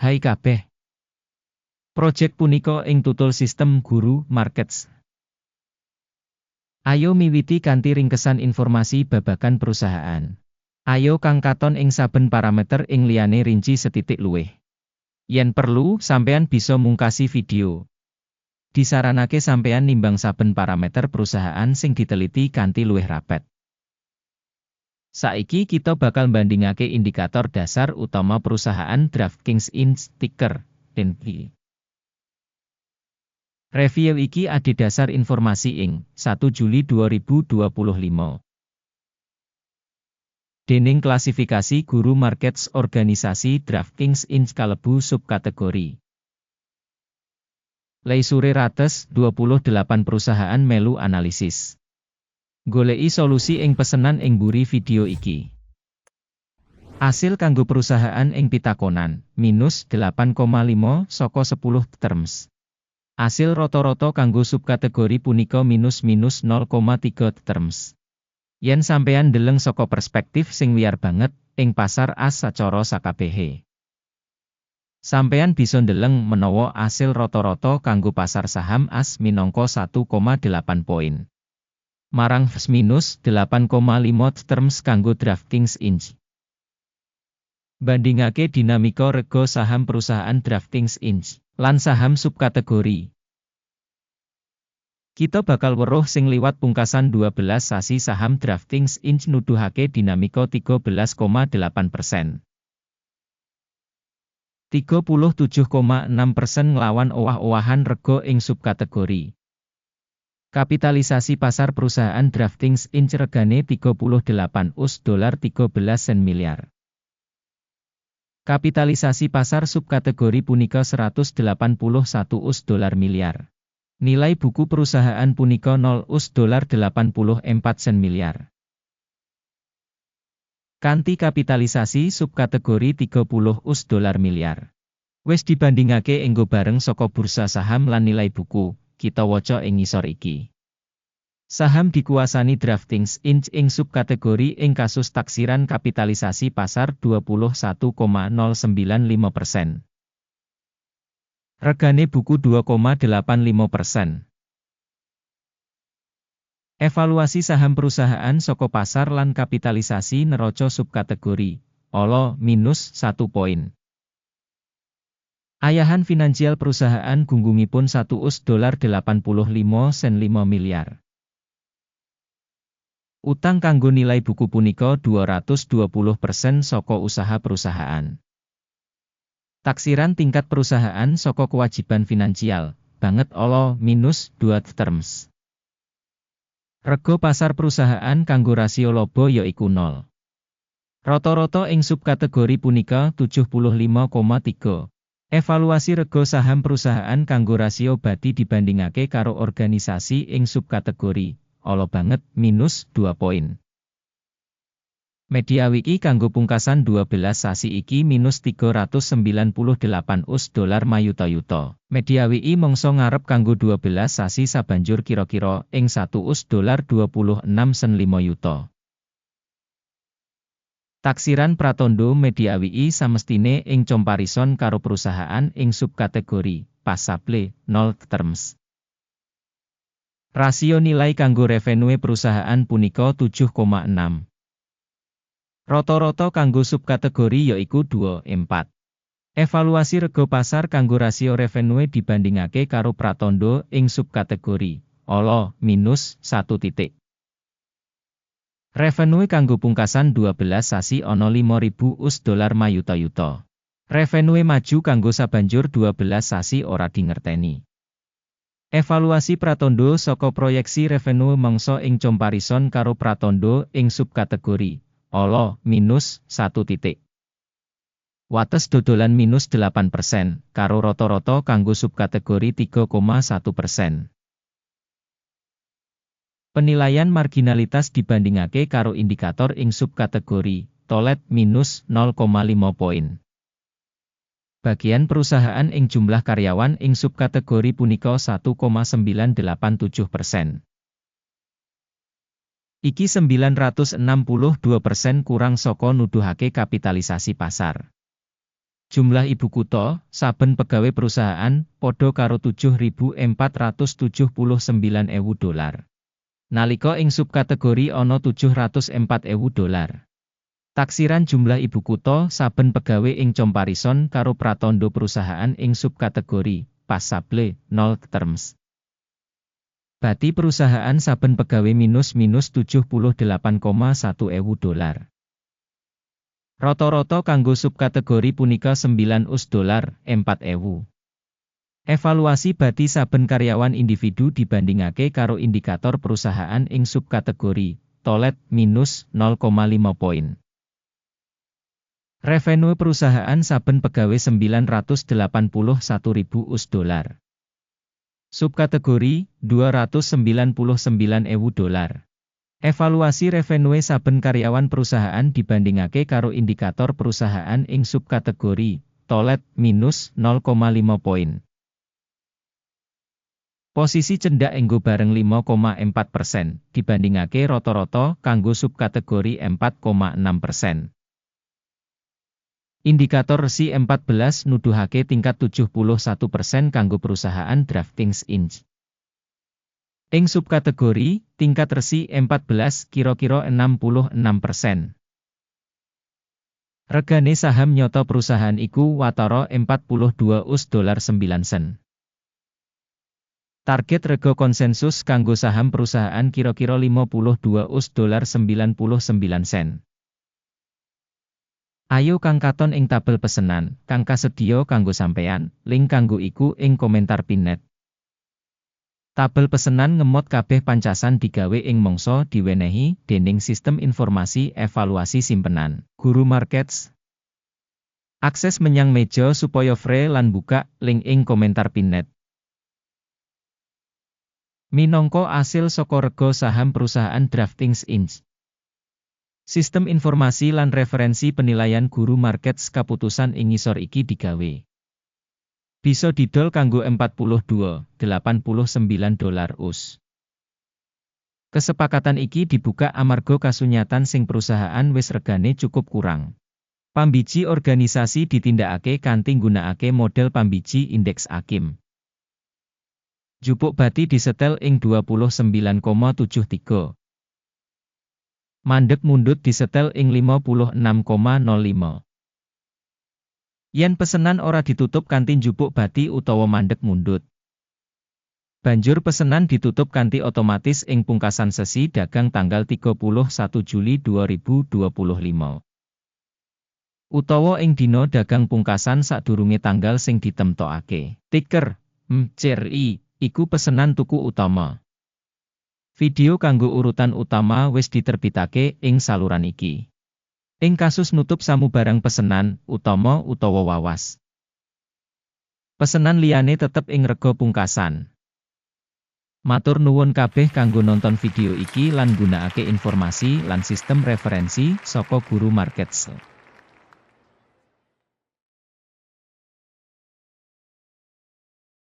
Hai kabeh. Project punika ing tutul sistem Guru Markets. Ayo miwiti kanthi ringkesan informasi babagan perusahaan. Ayo kang katon ing saben parameter ing liyane rinci setitik luwih. Yen perlu, sampeyan bisa mungkasi video. Disaranake sampeyan nimbang saben parameter perusahaan sing diteliti kanthi luwih rapet. Saiki kita bakal bandingake indikator dasar utama perusahaan DraftKings Inc. ticker DNK. Review iki adhedhasar informasi ing 1 Juli 2025. Déning klasifikasi Guru Markets organisasi DraftKings Inc. kalebu subkategori. Leisure rates 28 perusahaan melu analisis. Goleki solusi ing pesenan ing mburi video iki. Asil kanggo perusahaan ing pitakonan, minus 8,5 saka 10 terms. Asil rata-rata kanggo subkategori punika minus 0,3 terms. Yen sampeyan ndeleng saka perspektif sing wiyar banget, ing pasar as sacara sakabehe. Sampeyan bisa ndeleng menawa asil rata-rata kanggo pasar saham as minangka 1,8 poin. Marang minus 8,5 terms kanggo DraftKings Inc. Bandingake dinamika rega saham perusahaan DraftKings Inc. lan saham subkategori. Kita bakal weruh sing liwat pungkasan 12 sasi saham DraftKings Inc. nuduhake dinamika 13,8%. 37,6% nglawan owah-owahan rega ing subkategori. Kapitalisasi pasar perusahaan DraftKings Inc. regane 38 US dollar 13 sen miliar. Kapitalisasi pasar subkategori punika 181 US dollar miliar. Nilai buku perusahaan punika 0 US dollar 84 sen miliar. Kanthi kapitalisasi subkategori 30 US dollar miliar. Wis dibandingake enggo bareng saka bursa saham lan nilai buku, kita waca ing ngisor iki. Saham dikuasani DraftKings Inc. ing subkategori ing kasus taksiran kapitalisasi pasar 21,095%. Regane buku 2,85%. Evaluasi saham perusahaan saka pasar lan kapitalisasi neraca subkategori, ala minus 1 poin. Ayahan finansial perusahaan gunggungipun 1 US dollar 85 sen 5 miliar. Utang kanggo nilai buku punika 220% saka usaha perusahaan. Taksiran tingkat perusahaan saka kewajiban finansial, banget ala minus 2 terms. Rega pasar perusahaan kanggo rasio laba yaiku 0. Rata-rata ing subkategori punika 75,3. Evaluasi rega saham perusahaan kanggo rasio bati dibandingake karo organisasi ing subkategori, ala banget minus 2 poin. Media wiki kanggo pungkasan 12 sasi iki minus 398 US dollar mayuta-yuta. Media wiki mangsa ngarep kanggo 12 sasi sabanjur kira-kira ing 1 US dollar 26 sen 5 yuta. Taksiran pratandha media wiki samestine ing comparison karo perusahaan ing subkategori passable 0 terms. Rasio nilai kanggo revenue perusahaan punika 7,6. Rata-rata kanggo subkategori yaiku 2,4. Evaluasi rega pasar kanggo rasio revenue dibandingake karo pratandha ing subkategori, ala minus 1 titik. Revenue kanggo pungkasan 12 sasi ana 5.000 US dollar mayuta-yuta. Revenue maju kanggo sabanjur 12 sasi ora dingerteni. Evaluasi pratandha saka proyeksi revenue mangsa ing comparison karo pratandha ing subkategori, ala minus 1 titik. Wates dodolan minus 8%, karo rata-rata kanggo subkategori 3,1%. Penilaian marginalitas dibandingake karo indikator ing subkategori, tolet minus 0,5 poin. Bagian perusahaan ing jumlah karyawan ing subkategori punika 1,987%. Iki 962% kurang saka nuduhake kapitalisasi pasar. Jumlah ibu kutha, saben pegawai perusahaan, padha karo $7.479.000. Nalika ing subkategori ana $704.000. Taksiran jumlah ibu kutha saben pegawai ing comparison karo pratandha perusahaan ing subkategori, passable, 0 terms. Bati perusahaan saben pegawai minus $78,100. Rata-rata kanggo subkategori punika $9.4.000. Evaluasi bati saben karyawan individu dibandingake karo indikator perusahaan ing subkategori, tolet, minus 0,5 poin. Revenue perusahaan saben pegawai $981.000. Subkategori, $299.000. Evaluasi revenue saben karyawan perusahaan dibandingake karo indikator perusahaan ing subkategori, tolet, minus 0,5 poin. Posisi cendak enggo bareng 5,4%, dibandingake rata-rata kanggo subkategori 4,6%. Indikator resi 14 nuduhake tingkat 71% kanggo perusahaan Draftings Inc. Ing subkategori, tingkat resi 14 kira-kira 66%. Regane saham nyoto perusahaan iku watara $42.09. Target rega konsensus kanggo saham perusahaan kira-kira $52.99. Ayo kang katon ing tabel pesenan, kang kasedya kanggo sampeyan, link kanggo iku ing komentar pinet. Tabel pesenan ngemot kabeh pancasan digawe ing mangsa diwenehi dening Sistem Informasi Evaluasi Simpenan, Guru Markets. Akses menyang meja supaya free lan buka, link ing komentar pinet. Minangka asil saka rega saham perusahaan Draftings Inc. Sistem informasi lan referensi penilaian Guru Markets kaputusan ing ngisor iki digawe. Bisa didol kanggo $42.89 US. Kesepakatan iki dibuka amarga kasunyatan sing perusahaan wis regane cukup kurang. Pambiji organisasi ditindakake kanthi nggunakake model pambiji indeks AKIM. Jupuk bati disetel ing 29,73. Mandeg mundut disetel ing 56,05. Yen pesenan ora ditutup kanthi njupuk bati utawa mandeg mundut, banjur pesenan ditutup kanthi otomatis ing pungkasan sesi dagang tanggal 31 Juli 2025. Utawa ing dina dagang pungkasan sadurunge tanggal sing ditemtokake. Ticker MCRI iku pesenan tuku utama. Video kanggo urutan utama wis diterbitake ing saluran iki. Ing kasus nutup samubarang pesenan, utama utawa wawas, pesenan liyane tetep ing rega pungkasan. Matur nuwun kabeh kanggo nonton video iki lan nggunakake informasi lan sistem referensi saka Guru Markets.